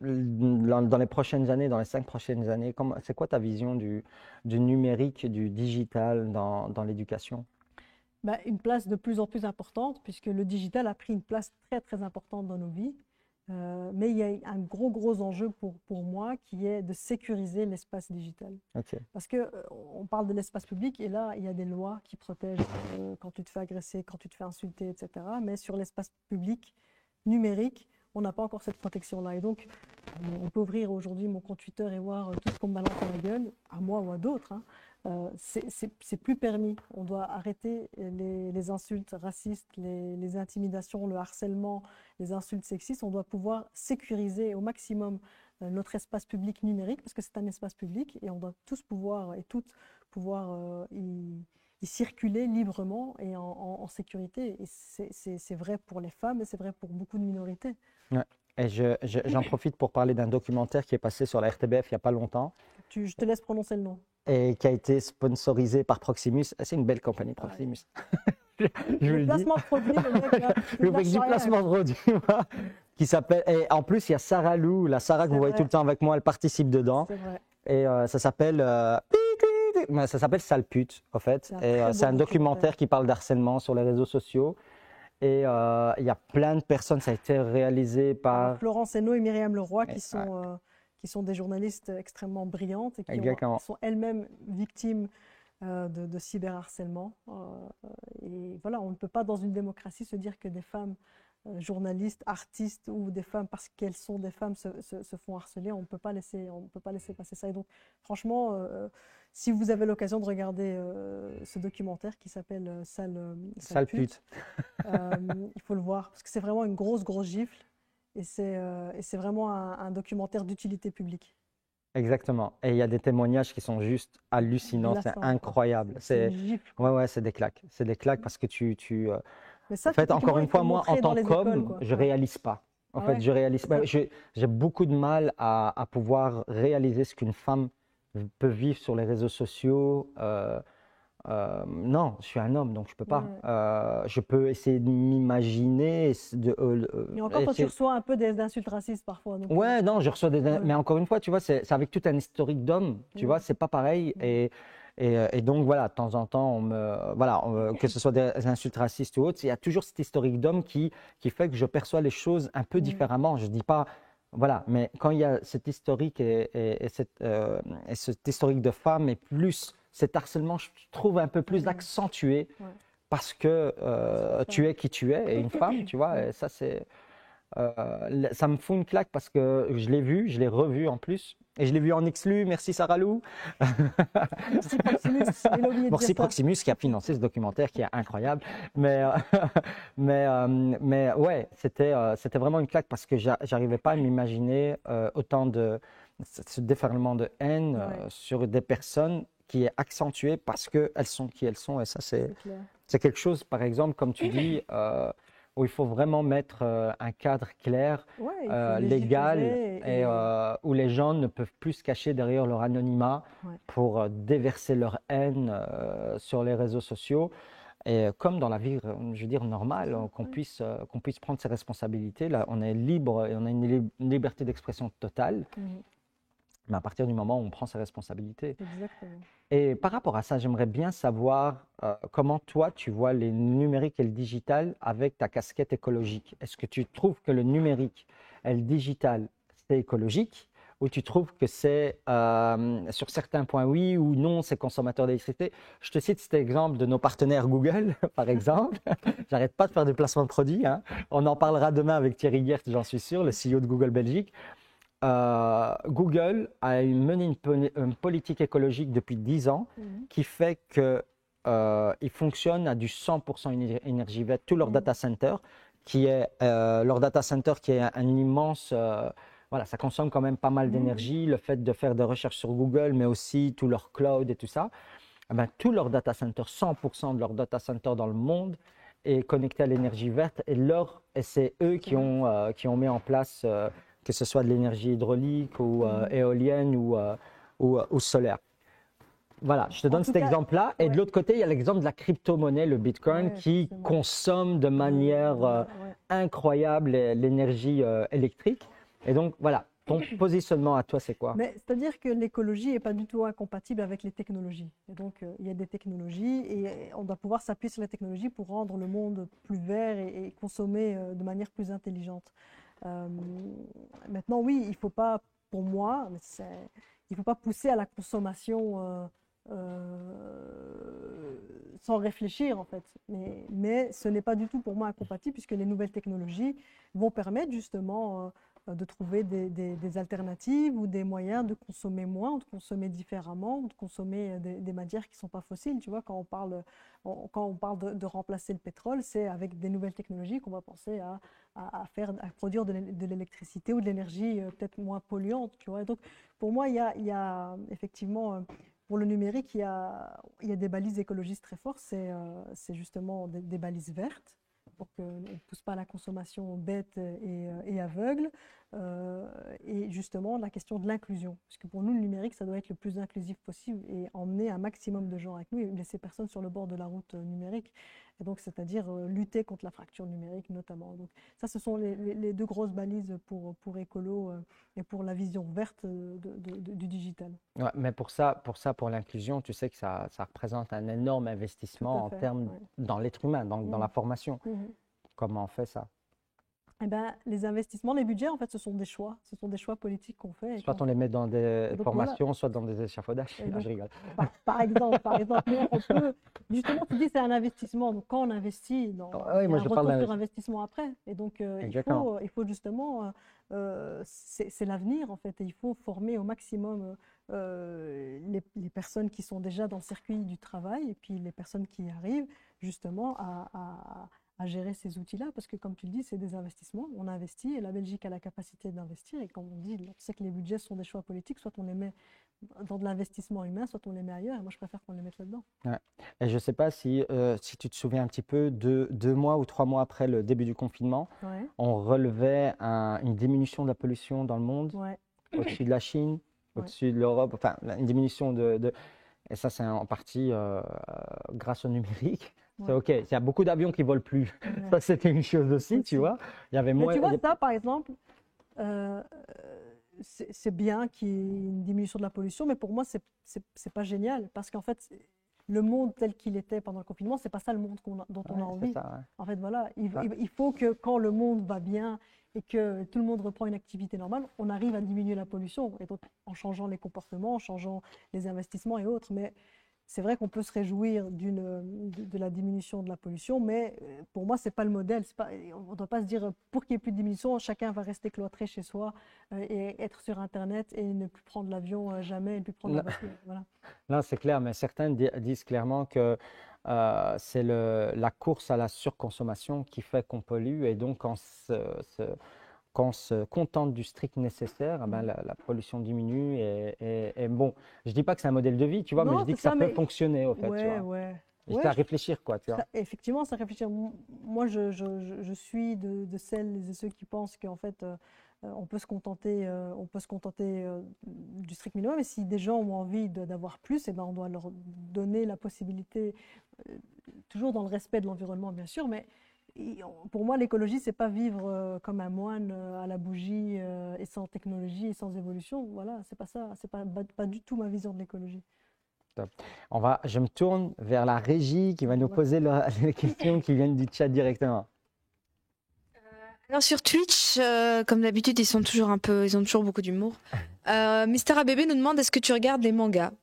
dans les prochaines années, dans les 5 prochaines années, c'est quoi ta vision du numérique, du digital dans l'éducation? Une place de plus en plus importante, puisque le digital a pris une place très, très importante dans nos vies. Mais il y a un gros enjeu pour moi qui est de sécuriser l'espace digital. Okay. Parce qu'on parle de l'espace public et là, il y a des lois qui protègent quand tu te fais agresser, quand tu te fais insulter, etc. Mais sur l'espace public numérique, on n'a pas encore cette protection-là. Et donc, on peut ouvrir aujourd'hui mon compte Twitter et voir tout ce qu'on me balance à la gueule, à moi ou à d'autres. Hein. C'est plus permis. On doit arrêter les insultes racistes, les intimidations, le harcèlement, les insultes sexistes. On doit pouvoir sécuriser au maximum notre espace public numérique parce que c'est un espace public et on doit tous pouvoir et toutes pouvoir y circuler librement et en sécurité. Et c'est vrai pour les femmes et c'est vrai pour beaucoup de minorités. Ouais. Et j'en profite pour parler d'un documentaire qui est passé sur la RTBF il n'y a pas longtemps. Je te laisse prononcer le nom. Et qui a été sponsorisé par Proximus. C'est une belle compagnie, Proximus. Le placement de produit, le mec, là, le mec du placement de produit, qui s'appelle. Et en plus, il y a Sarah Lou, la Sarah que vous voyez tout le temps avec moi, elle participe dedans. C'est vrai. Et ça s'appelle. Ça s'appelle Sale pute, en fait. C'est un documentaire qui parle d'harcèlement sur les réseaux sociaux. Et il y a plein de personnes, ça a été réalisé par. Florence Hainaut et Myriam Leroy, qui sont des journalistes extrêmement brillantes et qui sont elles-mêmes victimes de cyberharcèlement. Et voilà, on ne peut pas dans une démocratie se dire que des femmes journalistes, artistes ou des femmes, parce qu'elles sont des femmes, se font harceler. On ne peut pas laisser passer ça. Et donc, franchement, si vous avez l'occasion de regarder ce documentaire qui s'appelle Sale pute, il faut le voir, parce que c'est vraiment une grosse gifle. Et c'est vraiment un documentaire d'utilité publique. Exactement. Et il y a des témoignages qui sont juste hallucinants, c'est incroyable. C'est des claques. C'est des claques parce que Mais ça, en fait, encore une fois, moi, en tant qu'homme, je ne réalise pas. En fait, je réalise pas. J'ai beaucoup de mal à pouvoir réaliser ce qu'une femme peut vivre sur les réseaux sociaux. Non, je suis un homme, donc je ne peux pas. Je peux essayer de m'imaginer. Mais encore quand tu reçois un peu d'insultes racistes parfois. Donc, non, je reçois mais encore une fois, tu vois, c'est avec tout un historique d'homme, tu vois, c'est pas pareil. Et donc, voilà, de temps en temps, que ce soit des insultes racistes ou autres, il y a toujours cet historique d'homme qui fait que je perçois les choses un peu différemment. Je ne dis pas. Voilà, mais quand il y a cet historique et cet historique de femme et plus cet harcèlement, je trouve un peu plus accentué parce que tu es qui tu es et une femme, tu vois, et ça c'est ça me fout une claque parce que je l'ai vu, je l'ai revu en plus. Et je l'ai vu en exclu, merci Sarah Lou. Merci Proximus, il a oublié de dire Merci ça. Proximus qui a financé ce documentaire qui est incroyable. Mais, ouais, c'était vraiment une claque parce que j'arrivais pas à m'imaginer autant de ce déferlement de haine Ouais. sur des personnes qui est accentué parce qu'elles sont qui elles sont. Et ça, C'est clair. c'est quelque chose, par exemple, comme tu dis, où il faut vraiment mettre un cadre clair, Ouais, il faut légal, légiférer et où les gens ne peuvent plus se cacher derrière leur anonymat ouais. pour déverser leur haine sur les réseaux sociaux. Et comme dans la vie, je veux dire, normale, Ouais. qu'on puisse prendre ses responsabilités. Là, on est libre et on a une liberté d'expression totale, Mhm. mais à partir du moment où on prend ses responsabilités. Exactement. Et par rapport à ça, j'aimerais bien savoir comment toi, tu vois les numériques et le digital avec ta casquette écologique. Est-ce que tu trouves que le numérique et le digital, c'est écologique ou tu trouves que c'est, sur certains points, oui ou non, c'est consommateur d'électricité? Je te cite cet exemple de nos partenaires Google, par exemple. J'arrête pas de faire des placements de produits, hein. On en parlera demain avec Thierry Guert, j'en suis sûr, le CEO de Google Belgique. Google a mené une politique écologique depuis 10 ans Mhm. qui fait que ils fonctionnent à du 100% énergie verte. Tout leur Mhm. data center, leur data center qui est un immense, voilà, ça consomme quand même pas mal Mhm. d'énergie. Le fait de faire des recherches sur Google, mais aussi tout leur cloud et tout ça, eh ben, tout leur data center, 100% de leur data center dans le monde est connecté à l'énergie verte et c'est eux C'est vrai. qui ont mis en place que ce soit de l'énergie hydraulique ou Mhm. éolienne ou solaire. Voilà, je te En donne tout cet cas, exemple-là. Et de ouais, l'autre côté, il y a l'exemple de la crypto-monnaie, le Bitcoin, ouais, qui forcément. consomme de manière Ouais. incroyable l'énergie électrique. Et donc, voilà, ton positionnement à toi, c'est quoi? Mais c'est-à-dire que l'écologie n'est pas du tout incompatible avec les technologies. Et donc, il y a des technologies et on doit pouvoir s'appuyer sur les technologies pour rendre le monde plus vert et consommer de manière plus intelligente. Euh, Maintenant, oui, il ne faut pas, pour moi, il ne faut pas pousser à la consommation sans réfléchir, en fait. Mais ce n'est pas du tout pour moi incompatible puisque les nouvelles technologies vont permettre justement de trouver des alternatives ou des moyens de consommer moins, ou de consommer différemment, ou de consommer des matières qui ne sont pas fossiles. Tu vois, quand on parle de remplacer le pétrole, c'est avec des nouvelles technologies qu'on va penser à produire de l'électricité ou de l'énergie peut-être moins polluante. Tu vois. Et donc, pour moi, il y a effectivement, pour le numérique, il y a des balises écologistes très fortes. C'est justement des balises vertes pour qu'on ne pousse pas à la consommation bête et aveugle. Euh, et justement, la question de l'inclusion. Parce que pour nous, le numérique, ça doit être le plus inclusif possible et emmener un maximum de gens avec nous et laisser personne sur le bord de la route numérique. Et donc, c'est-à-dire lutter contre la fracture numérique notamment. Donc, ça, ce sont les deux grosses balises pour écolo et pour la vision verte du digital. Ouais, mais pour l'inclusion, tu sais que ça représente un énorme Tout à investissement en fait. termes Ouais. dans l'être humain, dans la Mhm. formation. Mhm. Comment on fait ça? Eh ben, les investissements, les budgets, en fait, ce sont des choix. Ce sont des choix politiques qu'on fait. Soit on les met dans des Et donc voilà. formations, soit dans des échafaudages. Et Non, donc, je rigole. par exemple, mais on peut, justement, tu dis c'est un investissement. Donc, quand on investit, Oui, il y a moi un je parle retour sur d'investissement. investissement après. Et donc, Exactement. il faut justement, c'est l'avenir, en fait. Et il faut former au maximum les personnes qui sont déjà dans le circuit du travail et puis les personnes qui y arrivent, justement, à gérer ces outils-là. Parce que, comme tu le dis, c'est des investissements. On investit et la Belgique a la capacité d'investir. Et comme on dit, on sait que les budgets sont des choix politiques. Soit on les met dans de l'investissement humain, soit on les met ailleurs. Et moi, je préfère qu'on les mette là-dedans. Ouais. Et je ne sais pas si tu te souviens un petit peu, 2 mois ou 3 mois après le début du confinement, Ouais, on relevait une diminution de la pollution dans le monde, ouais, au-dessus de la Chine, ouais. au-dessus de l'Europe, enfin une diminution et ça c'est en partie grâce au numérique. C'est Ouais, OK, il y a beaucoup d'avions qui volent plus. ouais. Ça c'était une chose aussi, tu Aussi. vois. Il y avait Mais moins. tu vois, ça, par exemple, euh, c'est bien qu'il y ait une diminution de la pollution, mais pour moi, c'est pas génial. Parce qu'en fait, le monde tel qu'il était pendant le confinement, c'est pas ça le monde dont on a Ouais, c'est envie. ça. En fait, voilà, Ouais. il faut que quand le monde va bien et que tout le monde reprend une activité normale, on arrive à diminuer la pollution. Et donc, en changeant les comportements, en changeant les investissements et autres. Mais c'est vrai qu'on peut se réjouir de la diminution de la pollution, mais pour moi, ce n'est pas le modèle. On ne doit pas se dire, pour qu'il n'y ait plus de diminution, chacun va rester cloîtré chez soi et être sur Internet et ne plus prendre l'avion jamais, et ne plus prendre la voiture. Voilà. Non, c'est clair, mais certains disent clairement que c'est la course à la surconsommation qui fait qu'on pollue, et donc quand on se contente du strict nécessaire, eh ben, la pollution diminue. Et bon, je dis pas que c'est un modèle de vie, tu vois, mais Non, je dis c'est que ça ça, peut mais fonctionner, au fait, tu ouais, vois. ouais. Juste Ouais, à réfléchir, quoi, tu vois. effectivement, ça réfléchir. Moi, je suis de celles et ceux qui pensent qu'en fait, on peut se contenter, du strict minimum. Et si des gens ont envie d'avoir plus, eh ben, on doit leur donner la possibilité, toujours dans le respect de l'environnement, bien sûr. Mais pour moi, l'écologie, c'est pas vivre comme un moine à la bougie et sans technologie et sans évolution. Voilà, c'est pas ça. C'est pas du tout ma vision de l'écologie. Top. Je me tourne vers la régie qui va nous Ouais. poser les questions qui viennent du chat directement. Alors sur Twitch, comme d'habitude, ils ont toujours beaucoup d'humour. Mister ABB nous demande est-ce que tu regardes des mangas?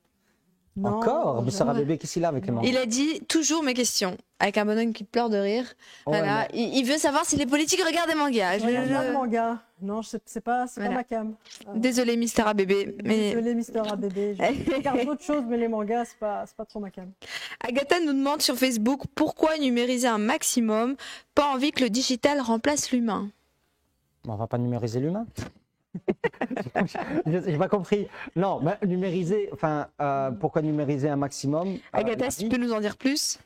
Non, Encore? Mais Sarah jamais. Bébé, qu'est-ce qu'il a avec les Non. mangas? Il a dit toujours mes questions, avec un bonhomme qui pleure de rire. Ouais, Voilà. mais- Il veut savoir si les politiques regardent des mangas. Je regarde pas de manga. Non, c'est pas Voilà. ma cam. Désolé Mister ABB, mais Désolé, Mister ABB. Je regarde d'autres choses, mais les mangas, c'est pas trop ma cam. Agatha nous demande sur Facebook pourquoi numériser un maximum, pas envie que le digital remplace l'humain. On va pas numériser l'humain? J'ai pas compris. Non, mais numériser, enfin, pourquoi numériser un maximum? Agatha, la si tu vie? peux nous en dire plus?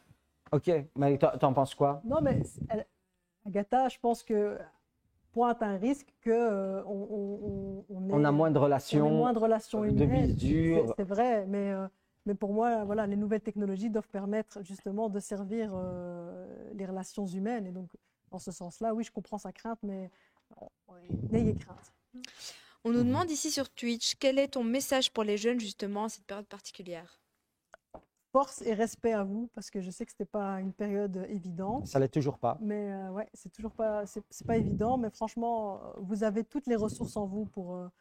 Ok, mais t'en penses quoi? Non, mais Agatha, je pense que pointe un risque que On a moins de on ait relations, moins de relations de humaines. vies dures. C'est vrai, mais pour moi, voilà, les nouvelles technologies doivent permettre justement de servir les relations humaines. Et donc, dans ce sens-là, oui, je comprends sa crainte, mais n'ayez crainte. On nous demande ici sur Twitch quel est ton message pour les jeunes justement à cette période particulière? Force et respect à vous, parce que je sais que c'était pas une période évidente. Ça l'est toujours pas. Mais ouais, c'est toujours pas, c'est pas évident. Mais franchement, vous avez toutes les ressources en vous pour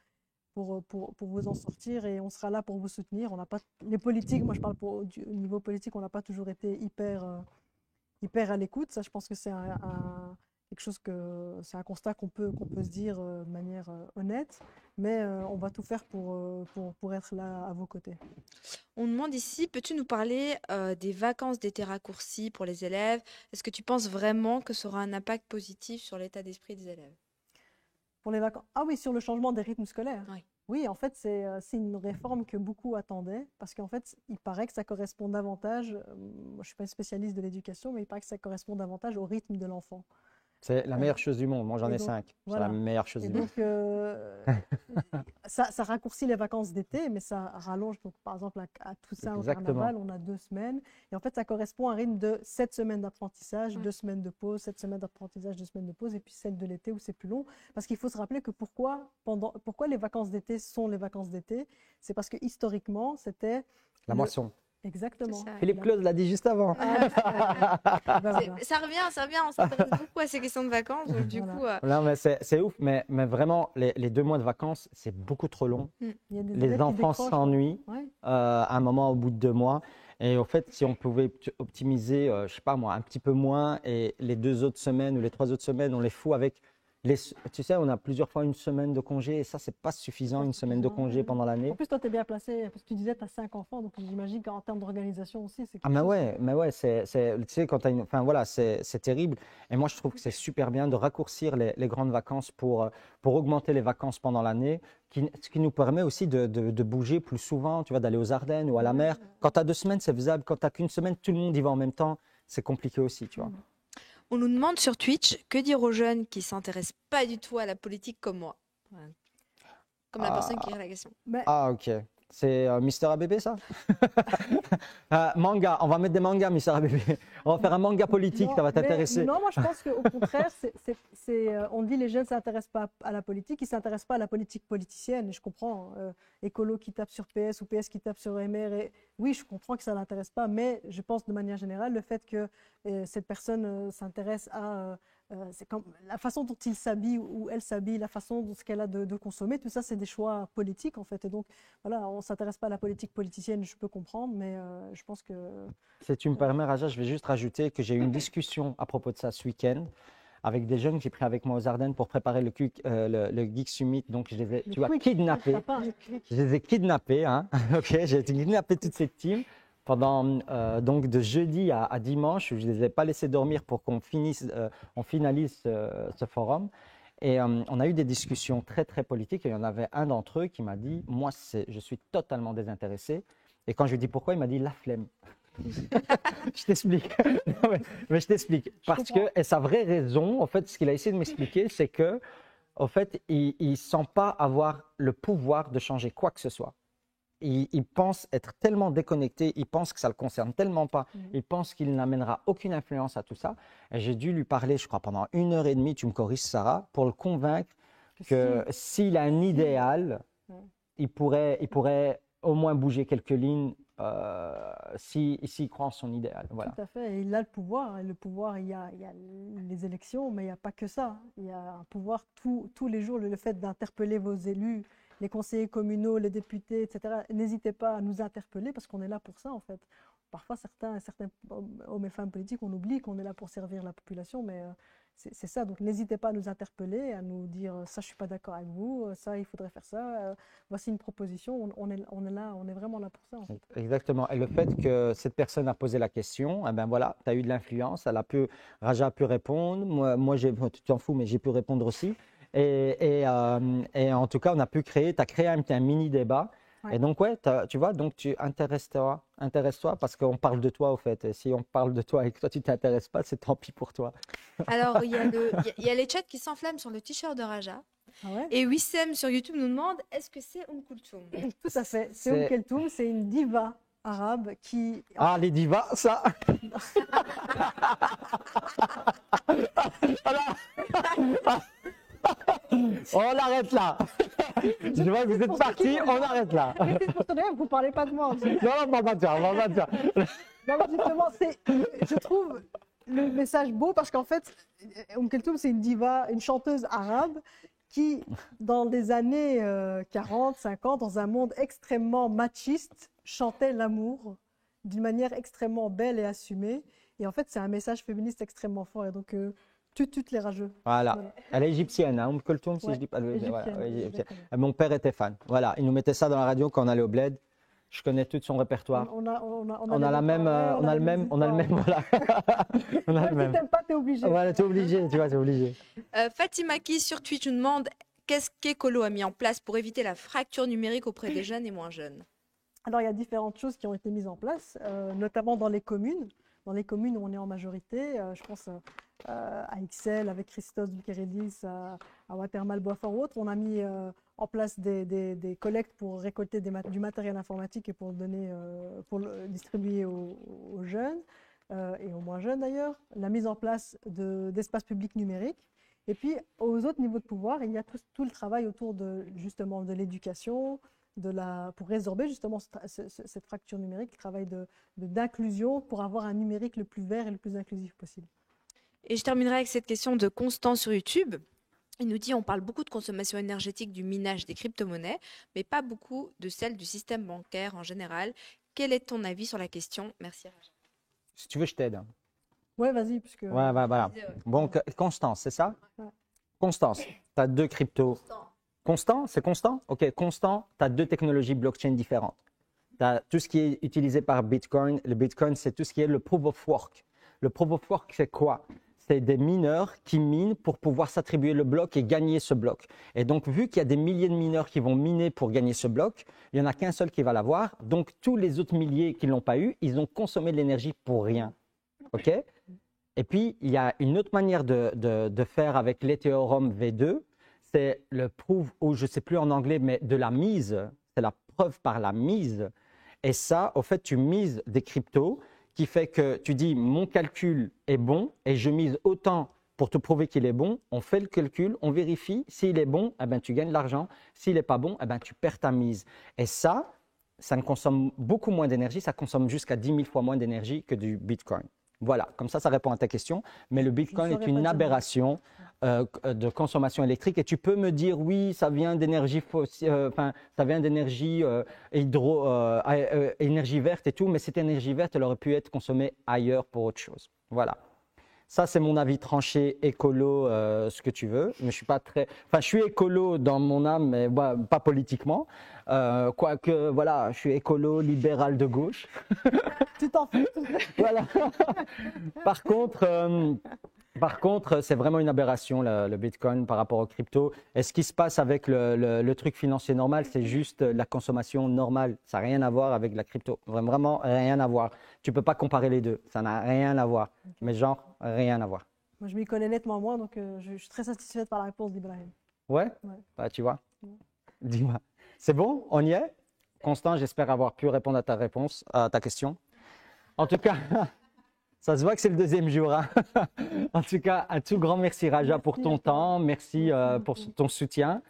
vous en sortir, et on sera là pour vous soutenir. On n'a pas les politiques. Moi, je parle au niveau politique, on n'a pas toujours été hyper à l'écoute. Ça, je pense que c'est quelque chose c'est un constat qu'on peut se dire de manière honnête. Mais on va tout faire pour être là à vos côtés. On demande ici, peux-tu nous parler des vacances d'été raccourcies pour les élèves? Est-ce que tu penses vraiment que ça aura un impact positif sur l'état d'esprit des élèves? Pour les vacances. Ah oui, sur le changement des rythmes scolaires. Oui. Oui, en fait, c'est une réforme que beaucoup attendaient, parce qu'en fait, il paraît que ça correspond davantage, moi je ne suis pas une spécialiste de l'éducation, mais il paraît que ça correspond davantage au rythme de l'enfant. C'est la meilleure chose du monde. Moi, j'en Et ai donc, 5. voilà. C'est la meilleure chose Et du monde. donc, ça raccourcit les vacances d'été, mais ça rallonge. Donc, par exemple, à Toussaint, au Exactement. Carnaval, on a 2 semaines. Et en fait, ça correspond à un rythme de 7 semaines d'apprentissage, 2 semaines de pause, 7 semaines d'apprentissage, 2 semaines de pause, et puis celle de l'été où c'est plus long. Parce qu'il faut se rappeler que pourquoi les vacances d'été sont les vacances d'été, c'est parce que historiquement, c'était La moisson. Exactement. C'est ça. Philippe Claus l'a dit juste avant. Ben voilà. Ça revient, on s'intéresse beaucoup à ces questions de vacances. Donc, du coup, Non, mais c'est ouf. Mais vraiment, les 2 mois de vacances, c'est beaucoup trop long. Il y a des Les élèves qui enfants décrochent. s'ennuient Ouais. à un moment au bout de 2 mois. Et au fait, si on pouvait optimiser, je sais pas moi, un petit peu moins, et les 2 autres semaines ou les 3 autres semaines, on les fout avec tu sais, on a plusieurs fois une semaine de congé, et ça, c'est pas suffisant, une semaine de congé pendant En l'année. plus, toi, tu es bien placé, parce que tu disais que tu as 5 enfants, donc j'imagine qu'en termes d'organisation aussi, c'est Ah, mais ouais, tu sais, quand tu enfin voilà, c'est terrible. Et moi, je trouve que c'est super bien de raccourcir les grandes vacances pour augmenter les vacances pendant l'année, ce qui nous permet aussi de bouger plus souvent, tu vois, d'aller aux Ardennes ou à la mer. Quand tu as 2 semaines, c'est faisable. Quand tu n'as qu'une semaine, tout le monde y va en même temps. C'est compliqué aussi, tu vois. on nous demande sur Twitch que dire aux jeunes qui s'intéressent pas du tout à la politique comme moi. Voilà. Comme la personne qui a la question. Ah, ok. C'est Mister ABB, ça? Manga, on va mettre des mangas, Mister ABB. On va faire un manga politique, ça va t'intéresser. Non, moi je pense qu'au contraire, on dit les jeunes ne s'intéressent pas à la politique, ils ne s'intéressent pas à la politique politicienne. Et je comprends, écolo qui tape sur PS ou PS qui tape sur MR. Et, oui, je comprends que ça ne l'intéresse pas, mais je pense de manière générale, le fait que cette personne s'intéresse à c'est comme la façon dont il s'habille ou elle s'habille, la façon dont ce qu'elle a de consommer, tout ça, c'est des choix politiques en fait. Et donc, voilà, on ne s'intéresse pas à la politique politicienne, je peux comprendre, mais je pense que. Si tu me permets, Raja, je vais juste rajouter que j'ai eu une discussion à propos de ça ce week-end avec des jeunes que j'ai pris avec moi aux Ardennes pour préparer le Geek Summit. Donc, je les ai, tu vois, kidnappés. Je les ai kidnappés, hein. Ok, j'ai kidnappé toute cette team pendant donc de jeudi à dimanche. Je ne les ai pas laissés dormir pour qu'on finalise ce forum. Et on a eu des discussions très, très politiques. Et il y en avait un d'entre eux qui m'a dit, moi, je suis totalement désintéressé. Et quand je lui ai dit pourquoi, il m'a dit la flemme. Je t'explique. Mais je t'explique. Parce que, et sa vraie raison, en fait, ce qu'il a essayé de m'expliquer, c'est que, en fait, il ne sent pas avoir le pouvoir de changer quoi que ce soit. Il pense être tellement déconnecté, il pense que ça ne le concerne tellement pas, il pense qu'il n'amènera aucune influence à tout ça. Et j'ai dû lui parler, je crois, pendant 1 heure et demie, tu me corriges, Sarah, pour le convaincre que s'il a un idéal, il pourrait au moins bouger quelques lignes s'il croit en son idéal. Voilà. Tout à fait, et il a le pouvoir. Et le pouvoir, il y a les élections, mais il n'y a pas que ça. Il y a un pouvoir tous les jours, le fait d'interpeller vos élus, les conseillers communaux, les députés, etc. N'hésitez pas à nous interpeller parce qu'on est là pour ça, en fait. Parfois, certains hommes et femmes politiques, on oublie qu'on est là pour servir la population, mais c'est ça. Donc, n'hésitez pas à nous interpeller, à nous dire « ça, je ne suis pas d'accord avec vous, ça, il faudrait faire ça, voici une proposition ». On est là, on est vraiment là pour ça, en fait. Exactement. Et le fait que cette personne a posé la question, eh ben voilà, tu as eu de l'influence, Raja a pu répondre, moi tu t'en fous, mais j'ai pu répondre aussi. Et en tout cas, tu as créé un mini débat. Ouais. Et donc, ouais, tu vois, donc tu intéresse-toi parce qu'on parle de toi, au fait. Et si on parle de toi et que toi, tu ne t'intéresses pas, c'est tant pis pour toi. Alors, il y a les chats qui s'enflamment sur le t-shirt de Raja. Ah ouais. Et Wissem sur YouTube nous demande, est-ce que c'est Kulthum? Tout à fait. C'est Kulthum, c'est une diva arabe qui... Ah, les divas, ça On arrête là. Je vois que vous êtes partis, on arrête là. Vous ne parlez pas de moi. Non, on va pas dire. Non, justement, je trouve le message beau parce qu'en fait, Kulthum, c'est une diva, une chanteuse arabe qui, dans les années 40, 50, dans un monde extrêmement machiste, chantait l'amour d'une manière extrêmement belle et assumée. Et en fait, c'est un message féministe extrêmement fort. Et donc, toutes les rageux. Voilà. Elle est égyptienne, hein, Kulthum, si je dis pas. Égyptienne. Mon père était fan. Voilà, il nous mettait ça dans la radio quand on allait au bled. Je connais tout son répertoire. On a le même, voilà. On a le même. Si t'aimes pas, t'es obligé. Voilà, t'es obligé, tu vois, t'es obligé. Fatima qui sur Twitch nous demande qu'est-ce qu'Ecolo a mis en place pour éviter la fracture numérique auprès des jeunes et moins jeunes. Alors, il y a différentes choses qui ont été mises en place, notamment dans les communes. Dans les communes où on est en majorité, je pense à Ixelles, avec Christos Vikeredis, à Watermal, Boisfort ou autres, on a mis en place des collectes pour récolter du matériel informatique et pour le distribuer aux jeunes et aux moins jeunes d'ailleurs. La mise en place d'espaces publics numériques. Et puis, aux autres niveaux de pouvoir, il y a tout le travail autour justement de l'éducation, pour résorber justement cette fracture numérique, le travail d'inclusion pour avoir un numérique le plus vert et le plus inclusif possible. Et je terminerai avec cette question de Constant sur YouTube. Il nous dit, on parle beaucoup de consommation énergétique du minage des crypto-monnaies, mais pas beaucoup de celle du système bancaire en général. Quel est ton avis sur la question? Merci Raja. Si tu veux, je t'aide. Ouais, vas-y. Puisque... Ouais, voilà. Bon, Constance, c'est ça? Ouais. Constance, tu as 2 cryptos. Constant, c'est Constant? Ok, Constant, tu as 2 technologies blockchain différentes. Tu as tout ce qui est utilisé par Bitcoin. Le Bitcoin, c'est tout ce qui est le proof of work. Le proof of work, c'est quoi? C'est des mineurs qui minent pour pouvoir s'attribuer le bloc et gagner ce bloc. Et donc, vu qu'il y a des milliers de mineurs qui vont miner pour gagner ce bloc, il n'y en a qu'un seul qui va l'avoir. Donc, tous les autres milliers qui ne l'ont pas eu, ils ont consommé de l'énergie pour rien. Ok? Et puis, il y a une autre manière de faire avec l'Ethereum V2. C'est le proof, ou je ne sais plus en anglais, mais de la mise. C'est la preuve par la mise. Et ça, au fait, tu mises des cryptos qui fait que tu dis mon calcul est bon et je mise autant pour te prouver qu'il est bon. On fait le calcul, on vérifie. S'il est bon, eh ben, tu gagnes de l'argent. S'il n'est pas bon, eh ben, tu perds ta mise. Et ça ne consomme beaucoup moins d'énergie. Ça consomme jusqu'à 10 000 fois moins d'énergie que du Bitcoin. Voilà, comme ça répond à ta question. Mais le Bitcoin est une aberration de consommation électrique. Et tu peux me dire, oui, ça vient d'énergie ça vient d'énergie énergie verte et tout, mais cette énergie verte, elle aurait pu être consommée ailleurs pour autre chose. Voilà. Ça, c'est mon avis tranché, écolo, ce que tu veux. Mais je suis pas très. Enfin, je suis écolo dans mon âme, mais pas politiquement. Quoique, voilà, je suis écolo, libéral de gauche. Tu t'en fous. Voilà. Par contre, c'est vraiment une aberration, le Bitcoin par rapport aux crypto. Et ce qui se passe avec le truc financier normal, c'est juste la consommation normale. Ça n'a rien à voir avec la crypto. Vraiment rien à voir. Tu ne peux pas comparer les deux. Ça n'a rien à voir. Mais genre, rien à voir. Moi, je m'y connais nettement moins, donc je suis très satisfaite par la réponse d'Ibrahim. Ouais, bah, tu vois. Dis-moi. C'est bon? On y est? Constant, j'espère avoir pu répondre à ta question. En tout cas, ça se voit que c'est le deuxième jour. Hein. En tout cas, un tout grand merci Raja pour ton temps. Merci pour ton soutien.